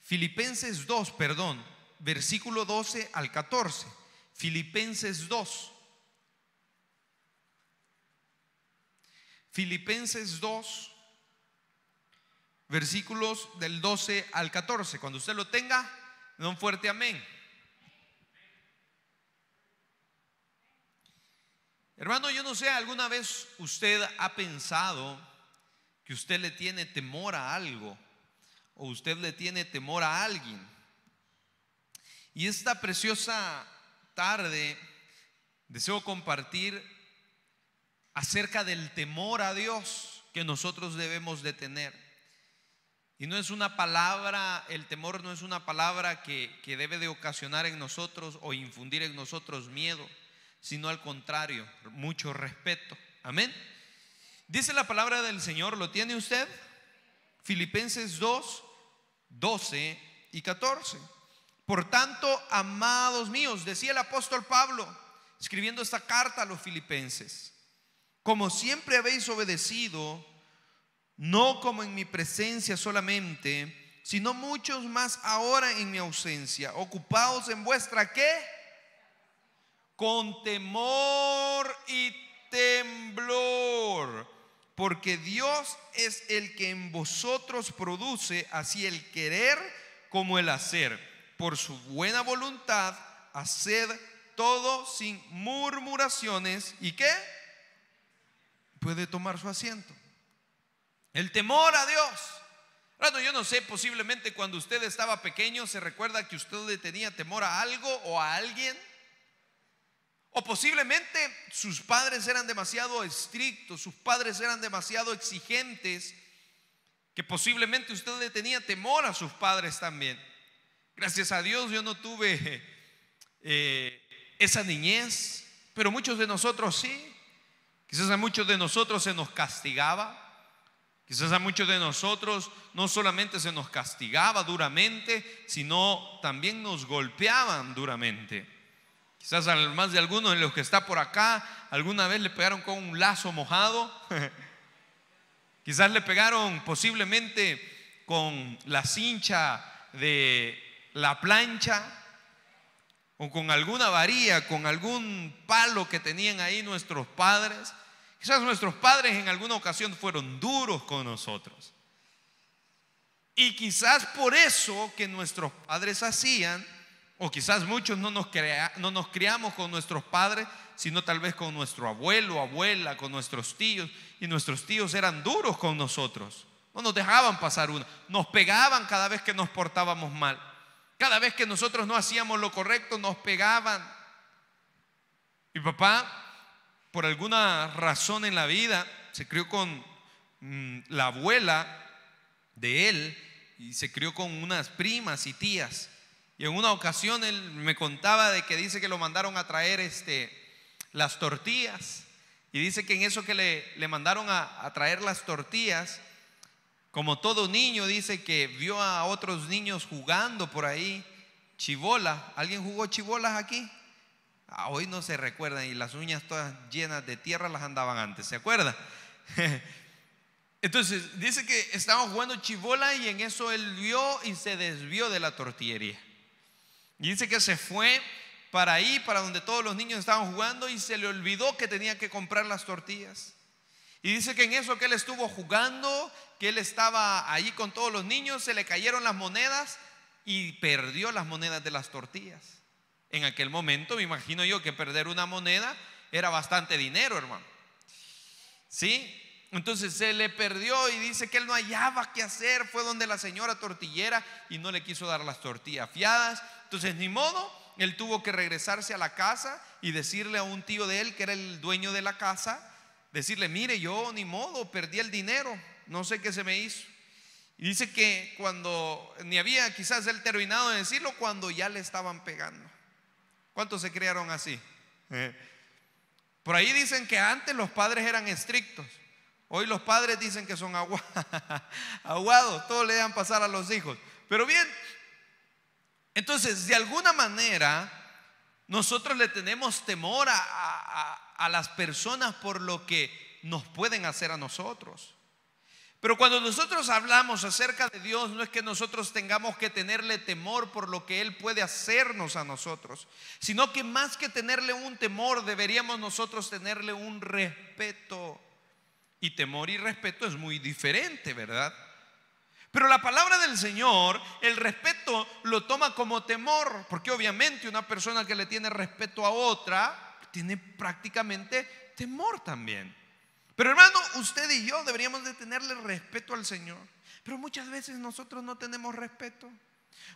Filipenses 2, perdón, versículo 12 al 14. Filipenses 2. Filipenses 2, versículos del 12 al 14. Cuando usted lo tenga, da un fuerte amén. Hermano, yo no sé, ¿alguna vez usted ha pensado que usted le tiene temor a algo o usted le tiene temor a alguien? Y esta preciosa tarde deseo compartir acerca del temor a Dios que nosotros debemos de tener. Y no es una palabra, el temor no es una palabra que debe de ocasionar en nosotros o infundir en nosotros miedo, sino al contrario, mucho respeto. Amén. Dice la palabra del Señor, ¿lo tiene usted? Filipenses 2, 12 y 14. Por tanto, amados míos, decía el apóstol Pablo, escribiendo esta carta a los filipenses, como siempre habéis obedecido, no como en mi presencia solamente, sino muchos más ahora en mi ausencia, ocupaos en vuestra ¿qué? Con temor y temblor, porque Dios es el que en vosotros produce así el querer como el hacer. Por su buena voluntad, haced todo sin murmuraciones. ¿Y qué? Puede tomar su asiento. El temor a Dios. Bueno, yo no sé, posiblemente cuando usted estaba pequeño se recuerda que usted le tenía temor a algo o a alguien. O posiblemente sus padres eran demasiado estrictos, sus padres eran demasiado exigentes, que posiblemente usted le tenía temor a sus padres también. Gracias a Dios yo no tuve esa niñez, pero muchos de nosotros sí. Quizás a muchos de nosotros se nos castigaba. Quizás a muchos de nosotros no solamente se nos castigaba duramente, sino también nos golpeaban duramente. Quizás a más de algunos de los que está por acá alguna vez le pegaron con un lazo mojado. Quizás le pegaron posiblemente con la cincha de la plancha o con alguna varilla, con algún palo que tenían ahí nuestros padres. Quizás nuestros padres en alguna ocasión fueron duros con nosotros. Y quizás por eso que nuestros padres hacían, o quizás muchos no nos criamos con nuestros padres, sino tal vez con nuestro abuelo, abuela, con nuestros tíos. Y nuestros tíos eran duros con nosotros. No nos dejaban pasar una. Nos pegaban cada vez que nos portábamos mal. Cada vez que nosotros no hacíamos lo correcto, nos pegaban. Mi papá, por alguna razón en la vida, se crió con la abuela de él y se crió con unas primas y tías. Y en una ocasión él me contaba de que dice que lo mandaron a traer las tortillas. Y dice que en eso que le mandaron a traer las tortillas, como todo niño, dice que vio a otros niños jugando por ahí, chibola. ¿Alguien jugó chibolas aquí? Hoy no se recuerdan y las uñas todas llenas de tierra las andaban antes, ¿se acuerda? Entonces dice que estaban jugando chibola y en eso él vio y se desvió de la tortillería. Y dice que se fue para ahí, para donde todos los niños estaban jugando, y se le olvidó que tenía que comprar las tortillas. Y dice que en eso que él estuvo jugando, que él estaba ahí con todos los niños, se le cayeron las monedas y perdió las monedas de las tortillas. En aquel momento me imagino yo que perder una moneda era bastante dinero, hermano. ¿Sí? Entonces se le perdió y dice que él no hallaba qué hacer. Fue donde la señora tortillera y no le quiso dar las tortillas fiadas. Entonces ni modo, él tuvo que regresarse a la casa y decirle a un tío de él que era el dueño de la casa, decirle: mire, yo ni modo, perdí el dinero, no sé qué se me hizo. Y dice que cuando ni había quizás él terminado de decirlo, cuando ya le estaban pegando. ¿Cuántos se criaron así? Por ahí dicen que antes los padres eran estrictos. Hoy los padres dicen que son aguados, todo le dejan pasar a los hijos. Pero bien, entonces de alguna manera nosotros le tenemos temor a las personas por lo que nos pueden hacer a nosotros. Pero cuando nosotros hablamos acerca de Dios, no es que nosotros tengamos que tenerle temor por lo que Él puede hacernos a nosotros, sino que más que tenerle un temor, deberíamos nosotros tenerle un respeto. Y temor y respeto es muy diferente, ¿verdad? Pero la palabra del Señor, el respeto lo toma como temor, porque obviamente una persona que le tiene respeto a otra, tiene prácticamente temor también. Pero hermano, usted y yo deberíamos de tenerle respeto al Señor. Pero muchas veces nosotros no tenemos respeto.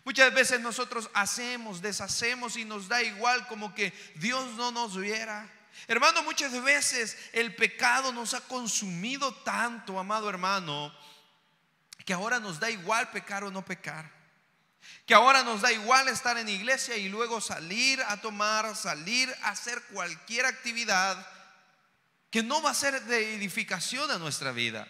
Muchas veces nosotros hacemos, deshacemos y nos da igual, como que Dios no nos viera. Hermano, muchas veces el pecado nos ha consumido tanto, amado hermano, que ahora nos da igual pecar o no pecar. Que ahora nos da igual estar en iglesia y luego salir a tomar, salir a hacer cualquier actividad que no va a ser de edificación a nuestra vida.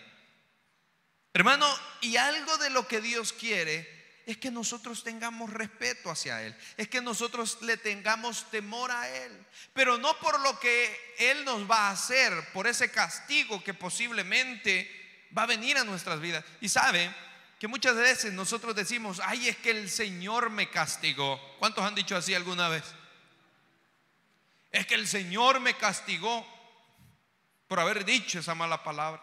Hermano, y algo de lo que Dios quiere es que nosotros tengamos respeto hacia Él, es que nosotros le tengamos temor a Él, pero no por lo que Él nos va a hacer, por ese castigo que posiblemente va a venir a nuestras vidas. Y sabe que muchas veces nosotros decimos: ay, es que el Señor me castigó. ¿Cuántos han dicho así alguna vez? Es que el Señor me castigó por haber dicho esa mala palabra.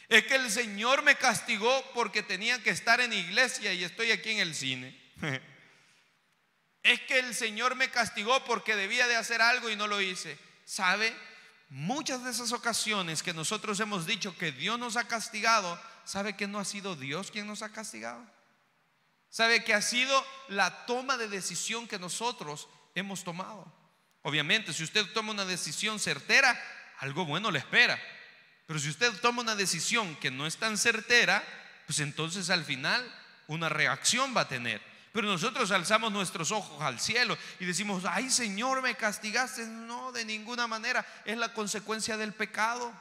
Es que el Señor me castigó porque tenía que estar en iglesia y estoy aquí en el cine. Es que el Señor me castigó porque debía de hacer algo y no lo hice. ¿Sabe? Muchas de esas ocasiones que nosotros hemos dicho que Dios nos ha castigado, ¿sabe que no ha sido Dios quien nos ha castigado? ¿Sabe que ha sido la toma de decisión que nosotros hemos tomado? Obviamente, si usted toma una decisión certera, algo bueno le espera. Pero si usted toma una decisión que no es tan certera, pues entonces al final una reacción va a tener. Pero nosotros alzamos nuestros ojos al cielo y decimos: ay, Señor, me castigaste. No, de ninguna manera. Es la consecuencia del pecado.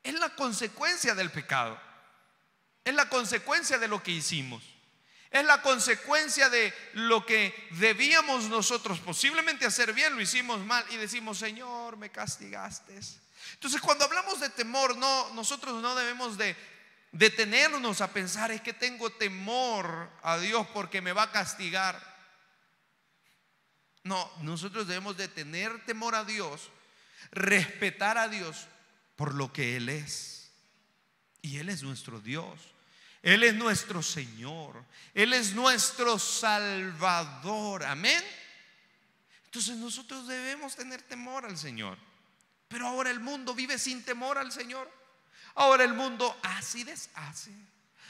Es la consecuencia del pecado. Es la consecuencia de lo que hicimos. Es la consecuencia de lo que debíamos nosotros posiblemente hacer bien, lo hicimos mal y decimos: Señor, me castigaste. Entonces, cuando hablamos de temor, nosotros no debemos de detenernos a pensar: es que tengo temor a Dios porque me va a castigar. No, nosotros debemos de tener temor a Dios, respetar a Dios por lo que Él es. Y Él es nuestro Dios. Él es nuestro Señor. Él es nuestro Salvador. Amén. Entonces nosotros debemos tener temor al Señor. Pero ahora el mundo vive sin temor al Señor. Ahora el mundo hace y deshace.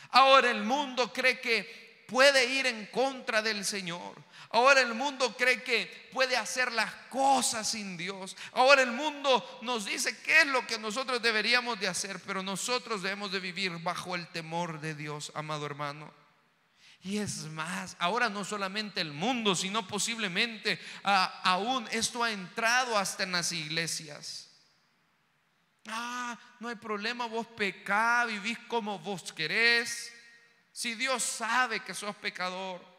Ahora el mundo cree que puede ir en contra del Señor. Ahora el mundo cree que puede hacer las cosas sin Dios. Ahora el mundo nos dice qué es lo que nosotros deberíamos de hacer, pero nosotros debemos de vivir bajo el temor de Dios, amado hermano. Y es más, ahora no solamente el mundo, sino posiblemente aún esto ha entrado hasta en las iglesias. No hay problema, vos pecá, vivís como vos querés. Si Dios sabe que sos pecador.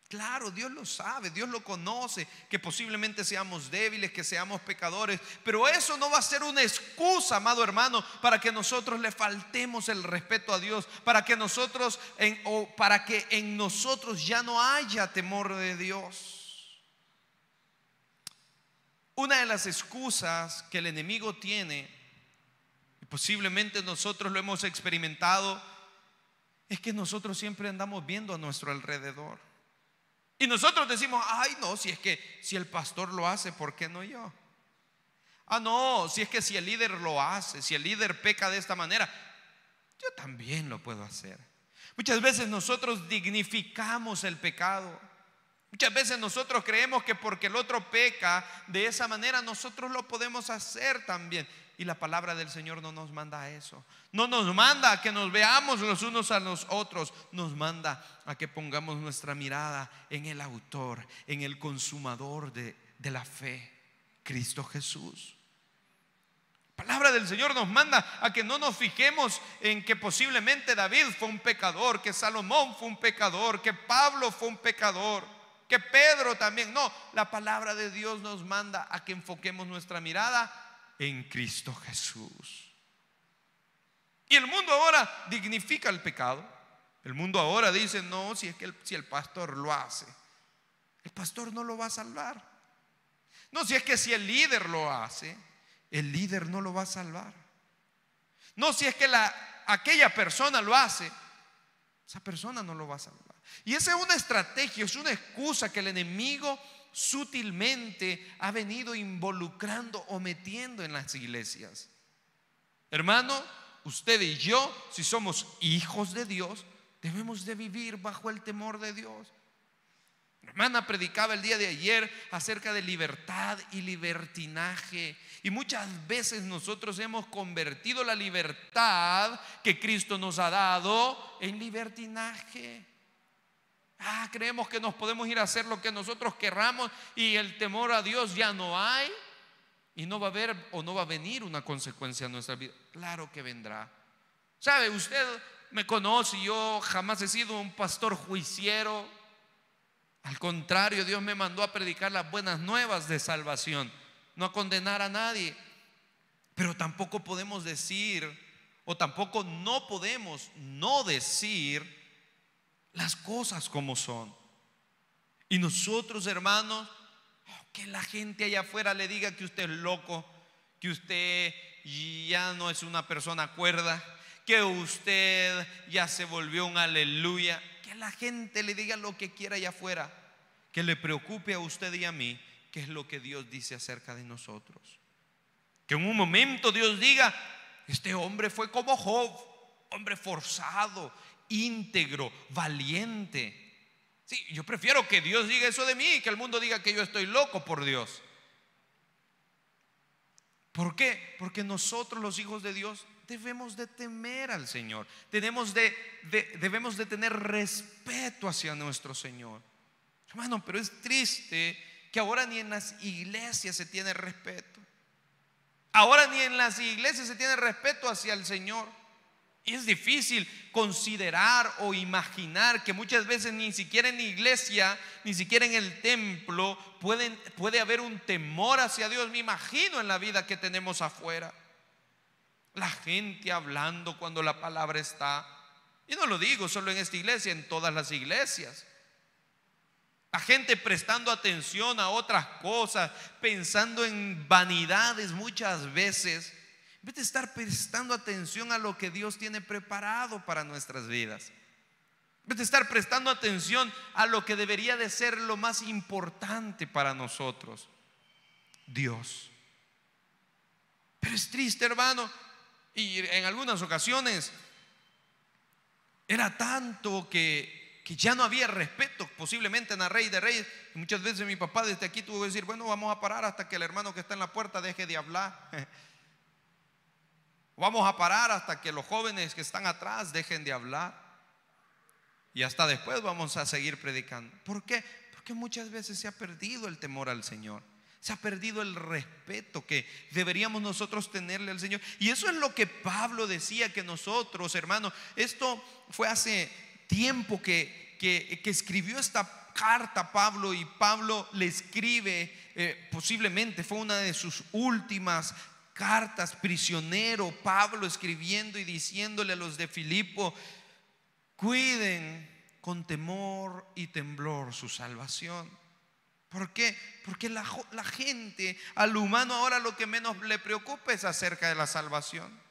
Claro, Dios lo sabe, Dios lo conoce, que posiblemente seamos débiles, que seamos pecadores, pero eso no va a ser una excusa, amado hermano, para que nosotros le faltemos el respeto a Dios, para que en nosotros ya no haya temor de Dios. Una de las excusas que el enemigo tiene, y posiblemente nosotros lo hemos experimentado, es que nosotros siempre andamos viendo a nuestro alrededor. Y nosotros decimos: ay, no, si el pastor lo hace, ¿por qué no yo? No, si el líder lo hace, si el líder peca de esta manera, yo también lo puedo hacer. Muchas veces nosotros dignificamos el pecado. Muchas veces nosotros creemos que porque el otro peca de esa manera, nosotros lo podemos hacer también. Y la palabra del Señor no nos manda a eso. No nos manda a que nos veamos los unos a los otros. Nos manda a que pongamos nuestra mirada en el autor, en el consumador de la fe, Cristo Jesús. La palabra del Señor nos manda a que no nos fijemos en que posiblemente David fue un pecador, que Salomón fue un pecador, que Pablo fue un pecador, que Pedro también. No, la palabra de Dios nos manda a que enfoquemos nuestra mirada en Cristo Jesús. Y el mundo ahora dignifica el pecado. El mundo ahora dice, no, si el pastor lo hace, el pastor no lo va a salvar. No, si el líder lo hace, el líder no lo va a salvar. No, si es que aquella persona lo hace, esa persona no lo va a salvar. Y esa es una estrategia, es una excusa que el enemigo sutilmente ha venido involucrando o metiendo en las iglesias. Hermano, usted y yo, si somos hijos de Dios, debemos de vivir bajo el temor de Dios. Mi hermana predicaba el día de ayer acerca de libertad y libertinaje. Y muchas veces nosotros hemos convertido la libertad que Cristo nos ha dado en libertinaje. Creemos que nos podemos ir a hacer lo que nosotros querramos y el temor a Dios ya no hay. Y no va a haber o no va a venir una consecuencia en nuestra vida. Claro que vendrá. ¿Sabe? Usted me conoce, yo jamás he sido un pastor juiciero. Al contrario, Dios me mandó a predicar las buenas nuevas de salvación, no a condenar a nadie. Pero tampoco podemos decir, o tampoco no podemos no decir las cosas como son. Y nosotros, hermanos, que la gente allá afuera le diga que usted es loco, que usted ya no es una persona cuerda, que usted ya se volvió un aleluya. Que la gente le diga lo que quiera allá afuera, que le preocupe a usted y a mí qué es lo que Dios dice acerca de nosotros. Que en un momento Dios diga, este hombre fue como Job, hombre forzado, íntegro, valiente. Sí, yo prefiero que Dios diga eso de mí y que el mundo diga que yo estoy loco por Dios. ¿Por qué? Porque nosotros, los hijos de Dios, debemos de temer al Señor. Debemos de tener respeto hacia nuestro Señor. Hermano, pero es triste que ahora ni en las iglesias se tiene respeto. Ahora ni en las iglesias se tiene respeto hacia el Señor. Y es difícil considerar o imaginar que muchas veces ni siquiera en la iglesia, ni siquiera en el templo puede haber un temor hacia Dios. Me imagino en la vida que tenemos afuera, la gente hablando cuando la palabra está. Y no lo digo solo en esta iglesia, en todas las iglesias. La gente prestando atención a otras cosas, pensando en vanidades muchas veces, en vez de estar prestando atención a lo que Dios tiene preparado para nuestras vidas. En vez de estar prestando atención a lo que debería de ser lo más importante para nosotros, Dios. Pero es triste, hermano, y en algunas ocasiones era tanto que ya no había respeto posiblemente en la Rey de Reyes. Y muchas veces mi papá desde aquí tuvo que decir, bueno, vamos a parar hasta que el hermano que está en la puerta deje de hablar. Vamos a parar hasta que los jóvenes que están atrás dejen de hablar. Y hasta después vamos a seguir predicando. ¿Por qué? Porque muchas veces se ha perdido el temor al Señor. Se ha perdido el respeto que deberíamos nosotros tenerle al Señor. Y eso es lo que Pablo decía que nosotros, hermanos, esto fue hace tiempo que escribió esta carta Pablo, y Pablo le escribe, posiblemente fue una de sus últimas cartas, prisionero Pablo escribiendo y diciéndole a los de Filipo, cuiden con temor y temblor su salvación. ¿Por qué? Porque la gente, al humano ahora lo que menos le preocupa es acerca de la salvación.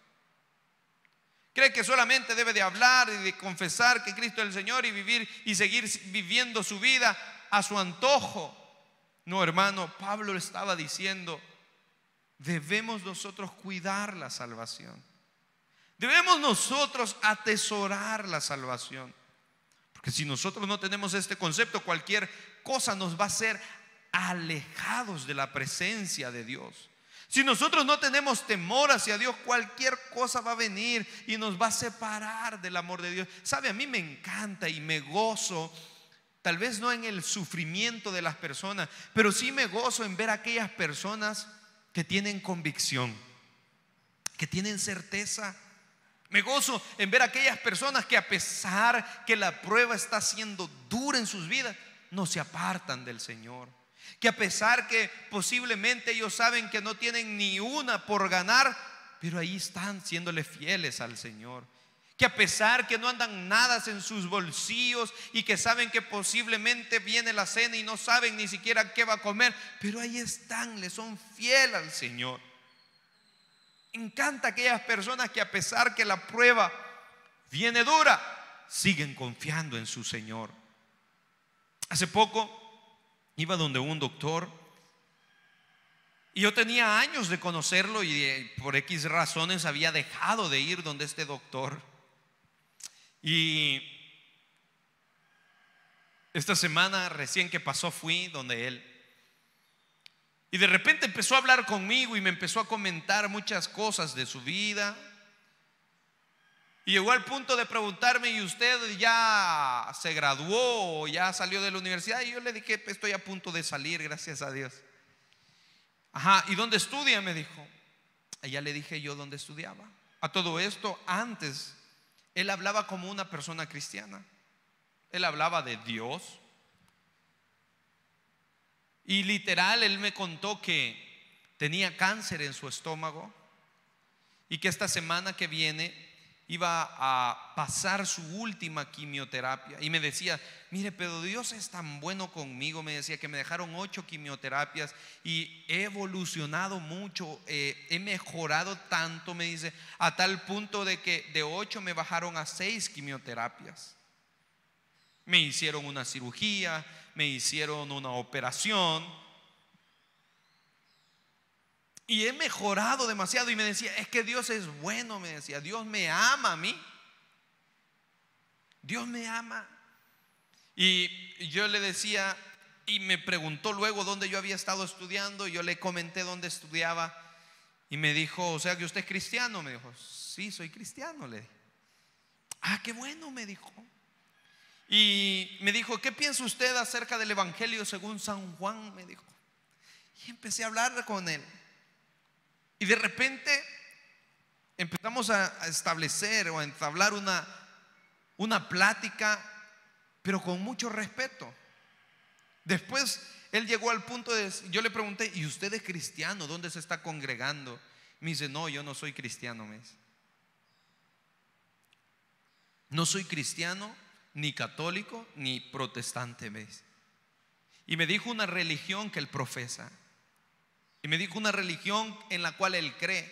Cree que solamente debe de hablar y de confesar que Cristo es el Señor y vivir y seguir viviendo su vida a su antojo. No, hermano, Pablo estaba diciendo, debemos nosotros cuidar la salvación. Debemos nosotros atesorar la salvación. Porque si nosotros no tenemos este concepto, cualquier cosa nos va a hacer alejados de la presencia de Dios. Si nosotros no tenemos temor hacia Dios, cualquier cosa va a venir y nos va a separar del amor de Dios. Sabe, a mí me encanta y me gozo, tal vez no en el sufrimiento de las personas, pero sí me gozo en ver a aquellas personas que tienen convicción, que tienen certeza. Me gozo en ver a aquellas personas que, a pesar que la prueba está siendo dura en sus vidas, no se apartan del Señor. Que a pesar que posiblemente ellos saben que no tienen ni una por ganar, pero ahí están siéndole fieles al Señor. Que a pesar que no andan nada en sus bolsillos y que saben que posiblemente viene la cena y no saben ni siquiera qué va a comer, pero ahí están, le son fieles al Señor. Encanta aquellas personas que a pesar que la prueba viene dura, siguen confiando en su Señor. Hace poco iba donde un doctor y yo tenía años de conocerlo y por X razones había dejado de ir donde este doctor. Y esta semana recién que pasó fui donde él. Y de repente empezó a hablar conmigo y me empezó a comentar muchas cosas de su vida. Y llegó al punto de preguntarme: ¿y usted ya se graduó o ya salió de la universidad? Y yo le dije: estoy a punto de salir, gracias a Dios. Ajá, ¿y dónde estudia?, me dijo. Ya le dije yo dónde estudiaba. A todo esto, antes él hablaba como una persona cristiana. Él hablaba de Dios. Y literal, él me contó que tenía cáncer en su estómago y que esta semana que viene iba a pasar su última quimioterapia. Y me decía: mire, pero Dios es tan bueno conmigo. Me decía que me dejaron 8 quimioterapias y he evolucionado mucho, he mejorado tanto, me dice, a tal punto de que de 8 me bajaron a 6 quimioterapias. Me hicieron una cirugía, me hicieron una operación y he mejorado demasiado. Y me decía: es que Dios es bueno, me decía, Dios me ama a mí, Dios me ama. Y yo le decía, y me preguntó luego dónde yo había estado estudiando. Yo le comenté dónde estudiaba y me dijo: o sea que usted es cristiano. Me dijo: sí, soy cristiano. Le dije: ah, qué bueno, me dijo. Y me dijo: ¿qué piensa usted acerca del Evangelio según San Juan?, me dijo. Y empecé a hablar con él. Y de repente empezamos a establecer o a entablar una plática, pero con mucho respeto. Después él llegó al punto de, yo le pregunté: ¿y usted es cristiano? ¿Dónde se está congregando? Me dice: no, yo no soy cristiano, me dice. No soy cristiano, ni católico, ni protestante, me dice. Y me dijo una religión que él profesa. Y me dijo una religión en la cual él cree.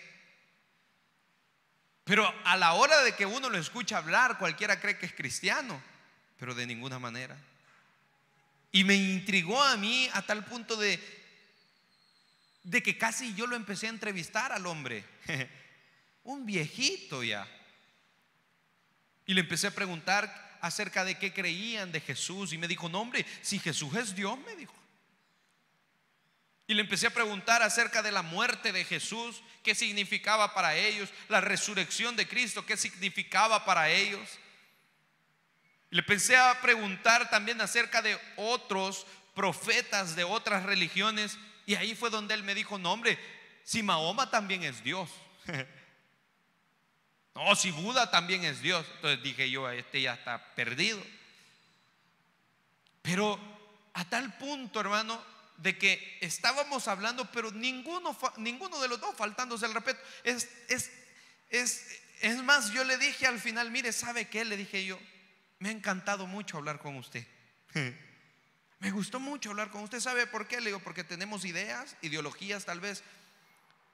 Pero a la hora de que uno lo escucha hablar, cualquiera cree que es cristiano, pero de ninguna manera. Y me intrigó a mí a tal punto de que casi yo lo empecé a entrevistar al hombre. Un viejito ya. Y le empecé a preguntar acerca de qué creían de Jesús. Y me dijo: no, hombre, si Jesús es Dios, me dijo. Y le empecé a preguntar acerca de la muerte de Jesús, qué significaba para ellos, la resurrección de Cristo, qué significaba para ellos. Y le empecé a preguntar también acerca de otros profetas de otras religiones. Y ahí fue donde él me dijo: no, hombre, si Mahoma también es Dios. No, si Buda también es Dios. Entonces dije yo: este ya está perdido. Pero a tal punto, hermano, de que estábamos hablando, pero ninguno de los dos faltándose el respeto. Es más, yo le dije al final: mire, ¿sabe qué? Le dije yo: me ha encantado mucho hablar con usted. Me gustó mucho hablar con usted. ¿Sabe por qué? Le digo: porque tenemos ideas, ideologías tal vez,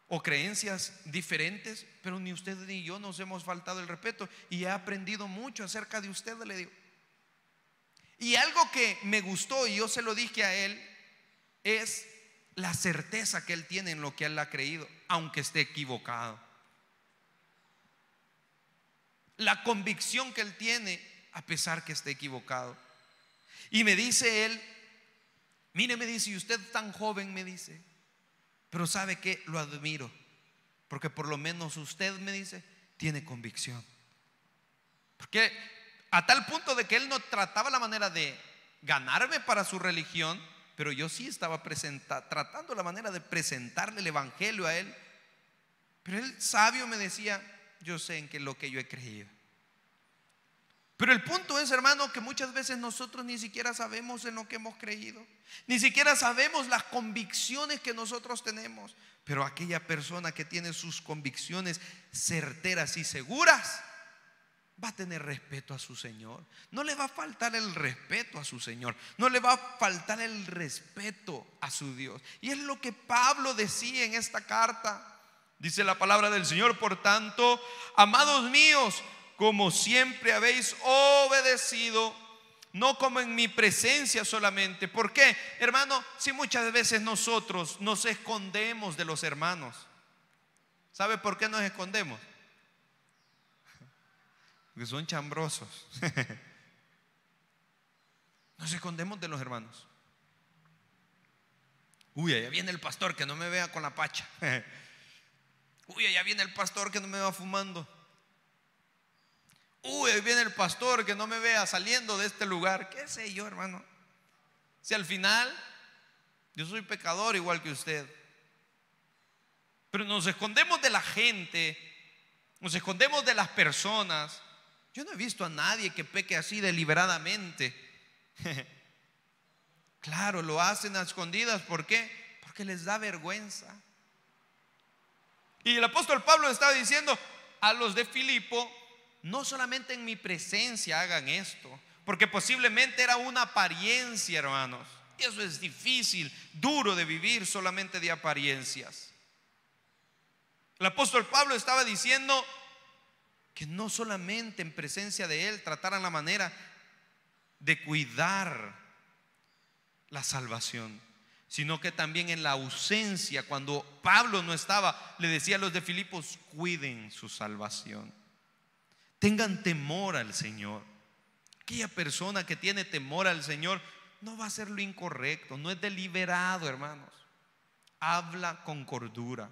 o creencias diferentes, pero ni usted ni yo nos hemos faltado el respeto. Y he aprendido mucho acerca de usted, le digo. Y algo que me gustó, y yo se lo dije a él, es la certeza que él tiene en lo que él ha creído, aunque esté equivocado. La convicción que él tiene a pesar que esté equivocado. Y me dice él: mire, me dice, y usted tan joven, me dice, pero ¿sabe qué? Lo admiro, porque por lo menos usted, me dice, tiene convicción. Porque a tal punto de que él no trataba la manera de ganarme para su religión, pero yo sí estaba tratando la manera de presentarle el evangelio a él. Pero él, sabio, me decía: yo sé en qué lo que yo he creído. Pero el punto es, hermano, que muchas veces nosotros ni siquiera sabemos en lo que hemos creído, ni siquiera sabemos las convicciones que nosotros tenemos. Pero aquella persona que tiene sus convicciones certeras y seguras va a tener respeto a su Señor. No le va a faltar el respeto a su Señor, no le va a faltar el respeto a su Dios. Y es lo que Pablo decía en esta carta. Dice la palabra del Señor: por tanto, amados míos, como siempre habéis obedecido, no como en mi presencia solamente. ¿Por qué, hermano? Si muchas veces nosotros nos escondemos de los hermanos. ¿Sabe por qué nos escondemos? Porque son chambrosos. Nos escondemos de los hermanos. Uy, allá viene el pastor, que no me vea con la pacha. Uy, allá viene el pastor, que no me vea fumando. Uy, ahí viene el pastor, que no me vea saliendo de este lugar. ¿Qué sé yo, hermano? Si al final yo soy pecador igual que usted. Pero nos escondemos de la gente, nos escondemos de las personas. Yo no he visto a nadie que peque así deliberadamente. Claro, lo hacen a escondidas. ¿Por qué? Porque les da vergüenza. Y el apóstol Pablo estaba diciendo a los de Filipo: no solamente en mi presencia hagan esto, porque posiblemente era una apariencia, hermanos. Y eso es difícil, duro de vivir solamente de apariencias. El apóstol Pablo estaba diciendo que no solamente en presencia de él trataran la manera de cuidar la salvación, sino que también en la ausencia, cuando Pablo no estaba, le decía a los de Filipos: cuiden su salvación. Tengan temor al Señor. Aquella persona que tiene temor al Señor no va a hacer lo incorrecto, no es deliberado, hermanos. Habla con cordura,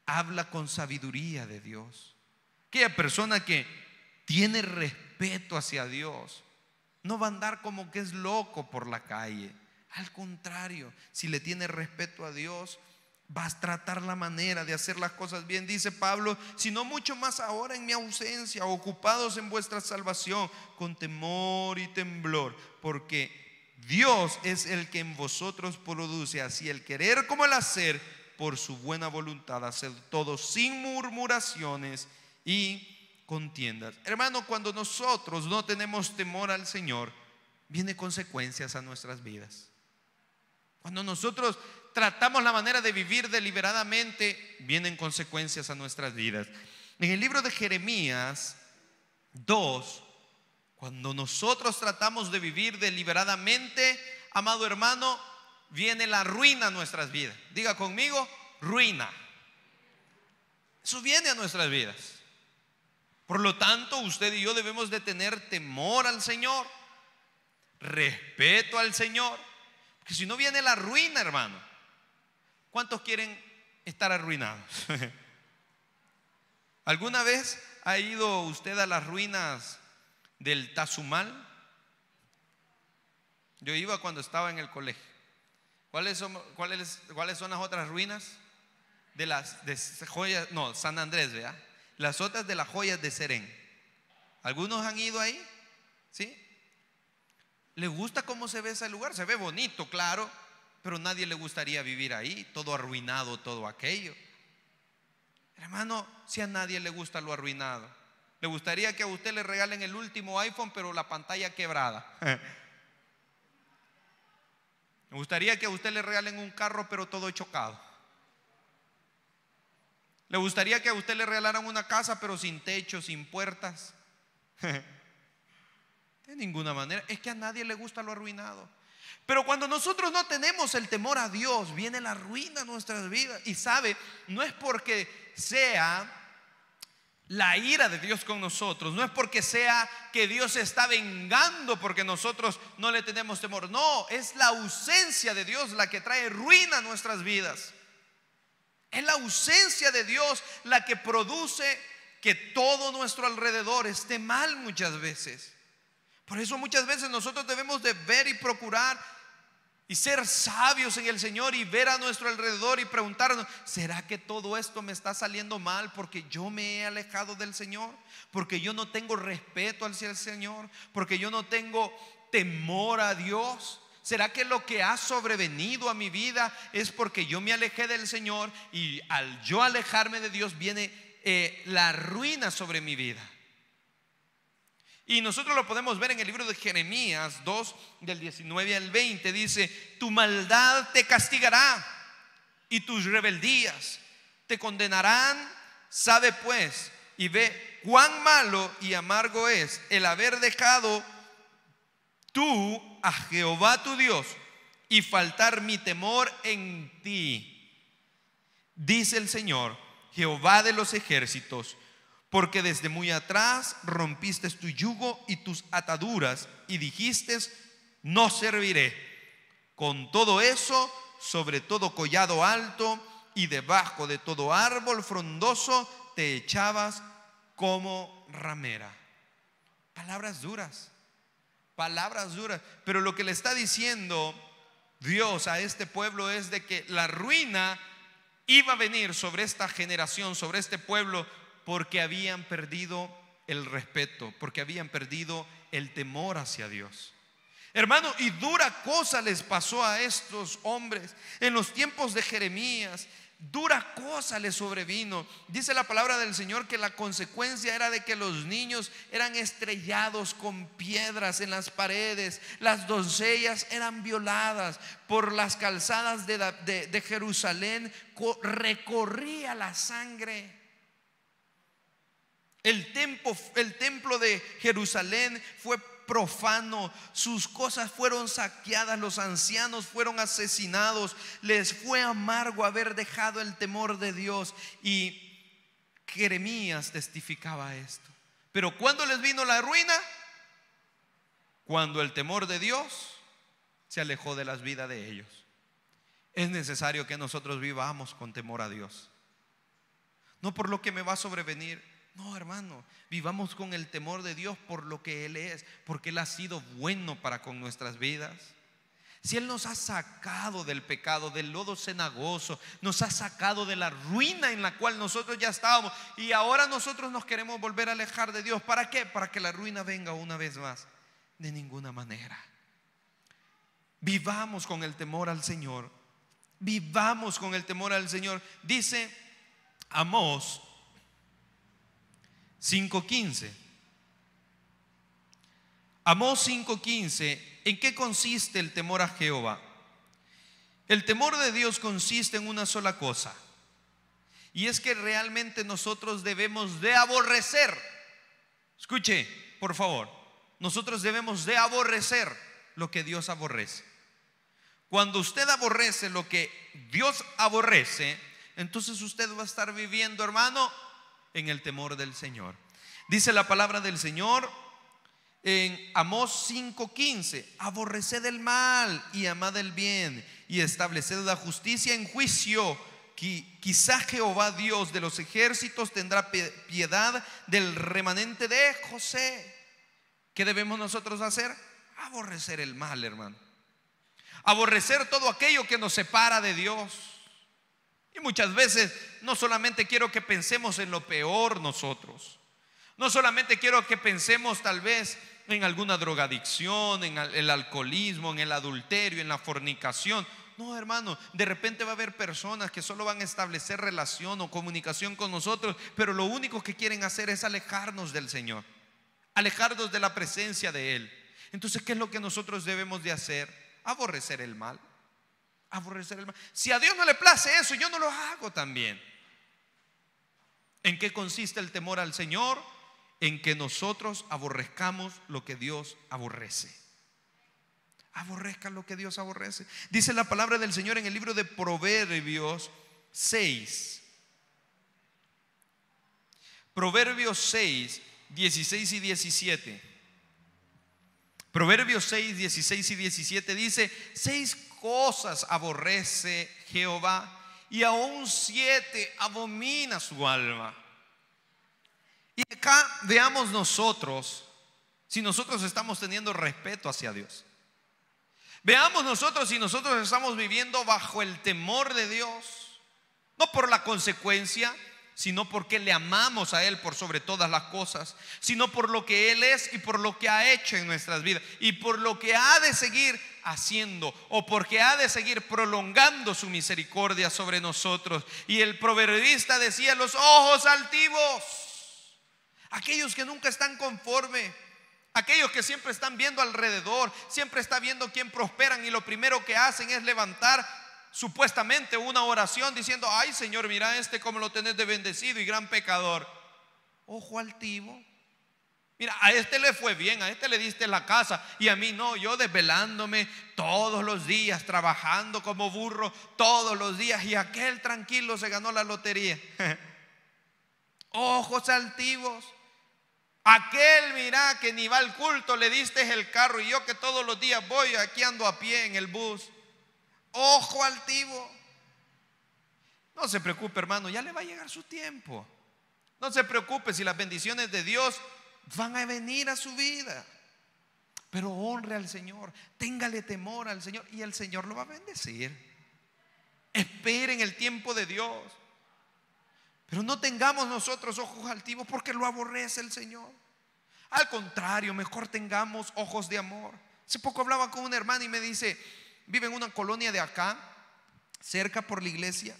habla con sabiduría de Dios. Aquella persona que tiene respeto hacia Dios no va a andar como que es loco por la calle. Al contrario, si le tiene respeto a Dios, vas a tratar la manera de hacer las cosas bien. Dice Pablo: sino mucho más ahora en mi ausencia, ocupados en vuestra salvación con temor y temblor, porque Dios es el que en vosotros produce así el querer como el hacer por su buena voluntad. Haced todo sin murmuraciones y contiendas. Hermano, cuando nosotros no tenemos temor al Señor, vienen consecuencias a nuestras vidas. Cuando nosotros tratamos la manera de vivir deliberadamente, vienen consecuencias a nuestras vidas. En el libro de Jeremías 2, cuando nosotros tratamos de vivir deliberadamente, amado hermano, viene la ruina a nuestras vidas. Diga conmigo: ruina. Eso viene a nuestras vidas. Por lo tanto, usted y yo debemos de tener temor al Señor, respeto al Señor, porque si no viene la ruina, hermano. ¿Cuántos quieren estar arruinados? ¿Alguna vez ha ido usted a las ruinas del Tazumal? Yo iba cuando estaba en el colegio. ¿Cuáles son las otras ruinas? De las joyas, no, San Andrés, ¿verdad? Las otras de las joyas de Serén. ¿Algunos han ido ahí? ¿Sí? ¿Les gusta cómo se ve ese lugar? Se ve bonito, claro, pero nadie le gustaría vivir ahí, todo arruinado, todo aquello. Hermano, si a nadie le gusta lo arruinado, le gustaría que a usted le regalen el último iPhone, pero la pantalla quebrada. Me gustaría que a usted le regalen un carro, pero todo chocado. ¿Le gustaría que a usted le regalaran una casa, pero sin techo, sin puertas? De ninguna manera. Es que a nadie le gusta lo arruinado. Pero cuando nosotros no tenemos el temor a Dios, viene la ruina a nuestras vidas. Y sabe, no es porque sea la ira de Dios con nosotros, no es porque sea que Dios se está vengando porque nosotros no le tenemos temor. No, es la ausencia de Dios la que trae ruina a nuestras vidas. Es la ausencia de Dios la que produce que todo nuestro alrededor esté mal muchas veces. Por eso muchas veces nosotros debemos de ver y procurar y ser sabios en el Señor y ver a nuestro alrededor y preguntarnos: ¿será que todo esto me está saliendo mal porque yo me he alejado del Señor? Porque yo no tengo respeto hacia el Señor, porque yo no tengo temor a Dios. ¿Será que lo que ha sobrevenido a mi vida es porque yo me alejé del Señor, y al yo alejarme de Dios viene la ruina sobre mi vida? Y nosotros lo podemos ver en el libro de Jeremías 2, del 19 al 20. Dice: tu maldad te castigará y tus rebeldías te condenarán. Sabe pues y ve cuán malo y amargo es el haber dejado tú a Jehová tu Dios y faltar mi temor en ti, dice el Señor, Jehová de los ejércitos. Porque desde muy atrás rompiste tu yugo y tus ataduras y dijiste: no serviré. Con todo eso, sobre todo collado alto y debajo de todo árbol frondoso, te echabas como ramera. Palabras duras, palabras duras. Pero lo que le está diciendo Dios a este pueblo es de que la ruina iba a venir sobre esta generación, sobre este pueblo, porque habían perdido el respeto, porque habían perdido el temor hacia Dios. Hermano, y dura cosa les pasó a estos hombres en los tiempos de Jeremías. Dura cosa les sobrevino. Dice la palabra del Señor que la consecuencia era de que los niños eran estrellados con piedras en las paredes. Las doncellas eran violadas. Por las calzadas de Jerusalén recorría la sangre. El templo de Jerusalén fue profano, sus cosas fueron saqueadas, los ancianos fueron asesinados, les fue amargo haber dejado el temor de Dios. Y Jeremías testificaba esto. Pero ¿cuándo les vino la ruina? Cuando el temor de Dios se alejó de las vidas de ellos. Es necesario que nosotros vivamos con temor a Dios, no por lo que me va a sobrevenir. No, hermano, vivamos con el temor de Dios por lo que Él es, porque Él ha sido bueno para con nuestras vidas. Si Él nos ha sacado del pecado, del lodo cenagoso, nos ha sacado de la ruina en la cual nosotros ya estábamos, y ahora nosotros nos queremos volver a alejar de Dios. ¿Para qué? Para que la ruina venga una vez más. De ninguna manera. Vivamos con el temor al Señor. Vivamos con el temor al Señor. Dice Amós 5:15. Amós 5:15. ¿En qué consiste el temor a Jehová? El temor de Dios consiste en una sola cosa, y es que realmente nosotros debemos de aborrecer. Escuche, por favor. Nosotros debemos de aborrecer lo que Dios aborrece. Cuando usted aborrece lo que Dios aborrece, entonces usted va a estar viviendo, hermano, en el temor del Señor. Dice la palabra del Señor en Amós 5:15: aborreced el mal y amad el bien, y estableced la justicia en juicio. Quizá Jehová Dios de los ejércitos tendrá piedad del remanente de José. ¿Qué debemos nosotros hacer? Aborrecer el mal, hermano. Aborrecer todo aquello que nos separa de Dios. Y muchas veces no solamente quiero que pensemos en lo peor nosotros, no solamente quiero que pensemos tal vez en alguna drogadicción, en el alcoholismo, en el adulterio, en la fornicación. No, hermano, de repente va a haber personas que solo van a establecer relación o comunicación con nosotros, pero lo único que quieren hacer es alejarnos del Señor, alejarnos de la presencia de Él. Entonces, ¿qué es lo que nosotros debemos de hacer? Aborrecer el mal. Aborrecer el mal. Si a Dios no le place eso, yo no lo hago también. ¿En qué consiste el temor al Señor? En que nosotros aborrezcamos lo que Dios aborrece. Aborrezcan lo que Dios aborrece. Dice la palabra del Señor en el libro de Proverbios 6. Proverbios 6, 16 y 17. Proverbios 6, 16 y 17 dice: 6 cosas aborrece Jehová, y aún 7 abomina su alma. Y acá veamos nosotros si nosotros estamos teniendo respeto hacia Dios. Veamos nosotros si nosotros estamos viviendo bajo el temor de Dios, no por la consecuencia, sino porque le amamos a Él por sobre todas las cosas, sino por lo que Él es y por lo que ha hecho en nuestras vidas y por lo que ha de seguir haciendo, o porque ha de seguir prolongando su misericordia sobre nosotros. Y el proverbista decía: los ojos altivos, aquellos que nunca están conformes, aquellos que siempre están viendo alrededor, siempre está viendo quién prosperan, y lo primero que hacen es levantar supuestamente una oración diciendo: ay Señor, mira como lo tenés de bendecido y gran pecador. Ojo altivo. Mira, a le fue bien, a le diste la casa y a mí no, yo desvelándome todos los días, trabajando como burro todos los días, y aquel tranquilo se ganó la lotería. Ojos altivos. Aquel, mira, que ni va al culto, le diste el carro, y yo que todos los días voy, aquí ando a pie en el bus. Ojo altivo. No se preocupe, hermano, ya le va a llegar su tiempo. No se preocupe si las bendiciones de Dios van a venir a su vida, pero honre al Señor, téngale temor al Señor y el Señor lo va a bendecir. Esperen el tiempo de Dios, pero no tengamos nosotros ojos altivos, porque lo aborrece el Señor. Al contrario, mejor tengamos ojos de amor. Hace poco hablaba con una hermana y me dice: vive en una colonia de acá, cerca por la iglesia,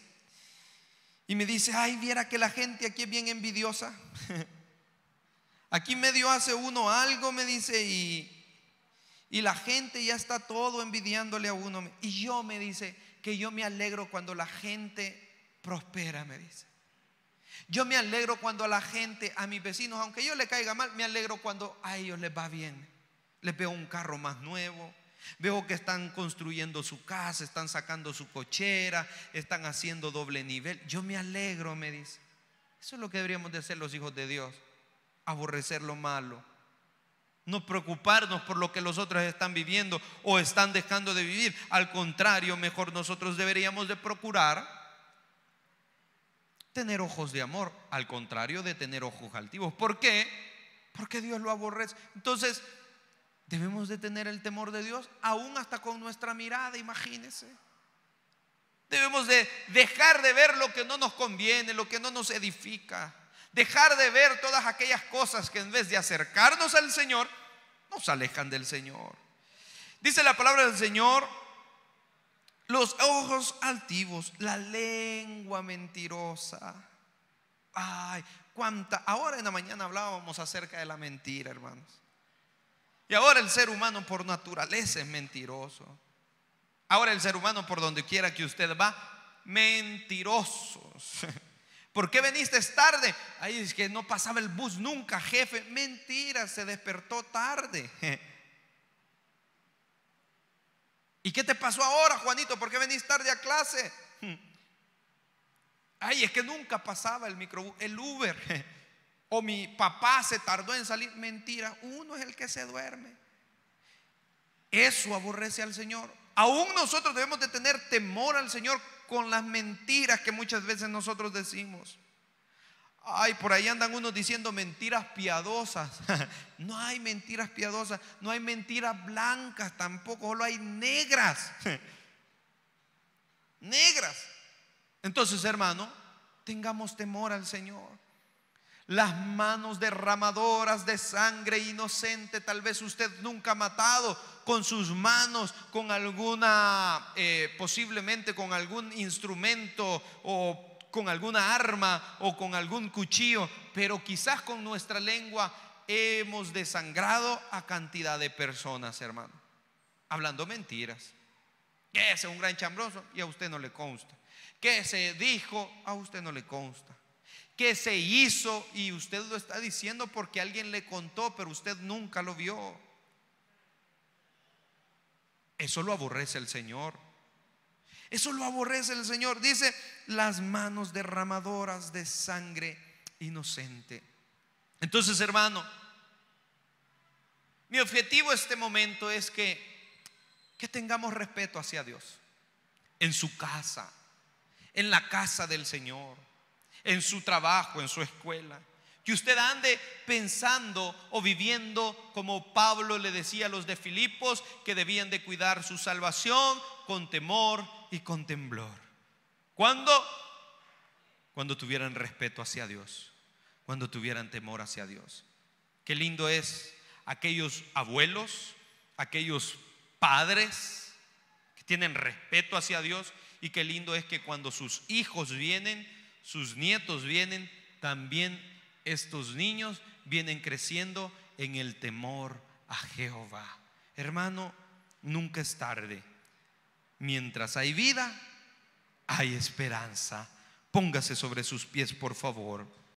y me dice: ay, viera que la gente aquí es bien envidiosa. Aquí medio hace uno algo, me dice, y la gente ya está todo envidiándole a uno. Y yo, me dice, que yo me alegro cuando la gente prospera, me dice. Yo me alegro cuando a la gente, a mis vecinos, aunque yo le caiga mal, me alegro cuando a ellos les va bien. Les veo un carro más nuevo, veo que están construyendo su casa, están sacando su cochera, están haciendo doble nivel. Yo me alegro, me dice. Eso es lo que deberíamos de hacer los hijos de Dios: aborrecer lo malo, no preocuparnos por lo que los otros están viviendo o están dejando de vivir. Al contrario, mejor nosotros deberíamos de procurar tener ojos de amor, al contrario de tener ojos altivos. ¿Por qué? Porque Dios lo aborrece. Entonces debemos de tener el temor de Dios, aún hasta con nuestra mirada. Imagínense, debemos de dejar de ver lo que no nos conviene, lo que no nos edifica. Dejar de ver todas aquellas cosas que en vez de acercarnos al Señor, nos alejan del Señor. Dice la palabra del Señor: los ojos altivos, la lengua mentirosa. Ay, cuánta. Ahora en la mañana hablábamos acerca de la mentira, hermanos. Y ahora el ser humano por naturaleza es mentiroso. Ahora el ser humano, por donde quiera que usted va, mentirosos. ¿Por qué viniste tarde? Ahí es que no pasaba el bus nunca, jefe. Mentira, se despertó tarde. ¿Y qué te pasó ahora, Juanito? ¿Por qué venís tarde a clase? Ay, es que nunca pasaba el microbús, el Uber. O mi papá se tardó en salir. Mentira, uno es el que se duerme. Eso aborrece al Señor. Aún nosotros debemos de tener temor al Señor con las mentiras que muchas veces nosotros decimos. Ay, por ahí andan unos diciendo mentiras piadosas. No hay mentiras piadosas, no hay mentiras blancas tampoco, solo hay negras. Negras. Entonces, hermano, tengamos temor al Señor. Las manos derramadoras de sangre inocente, tal vez usted nunca ha matado con sus manos, con alguna, posiblemente con algún instrumento o con alguna arma o con algún cuchillo, pero quizás con nuestra lengua hemos desangrado a cantidad de personas, hermano, hablando mentiras. Que ese es un gran chambroso y a usted no le consta. Que se dijo, a usted no le consta. Que se hizo y usted lo está diciendo porque alguien le contó, pero usted nunca lo vio. Eso lo aborrece el Señor. Eso lo aborrece el Señor. Dice: las manos derramadoras de sangre inocente. Entonces, hermano, mi objetivo en este momento es que tengamos respeto hacia Dios. En su casa, en la casa del Señor, en su trabajo, en su escuela. Que usted ande pensando o viviendo como Pablo le decía a los de Filipos, que debían de cuidar su salvación con temor y con temblor. ¿Cuándo? Cuando tuvieran respeto hacia Dios, cuando tuvieran temor hacia Dios. Qué lindo es aquellos abuelos, aquellos padres que tienen respeto hacia Dios, y qué lindo es que cuando sus hijos vienen, sus nietos vienen, también estos niños vienen creciendo en el temor a Jehová. Hermano, nunca es tarde. Mientras hay vida, hay esperanza. Póngase sobre sus pies, por favor.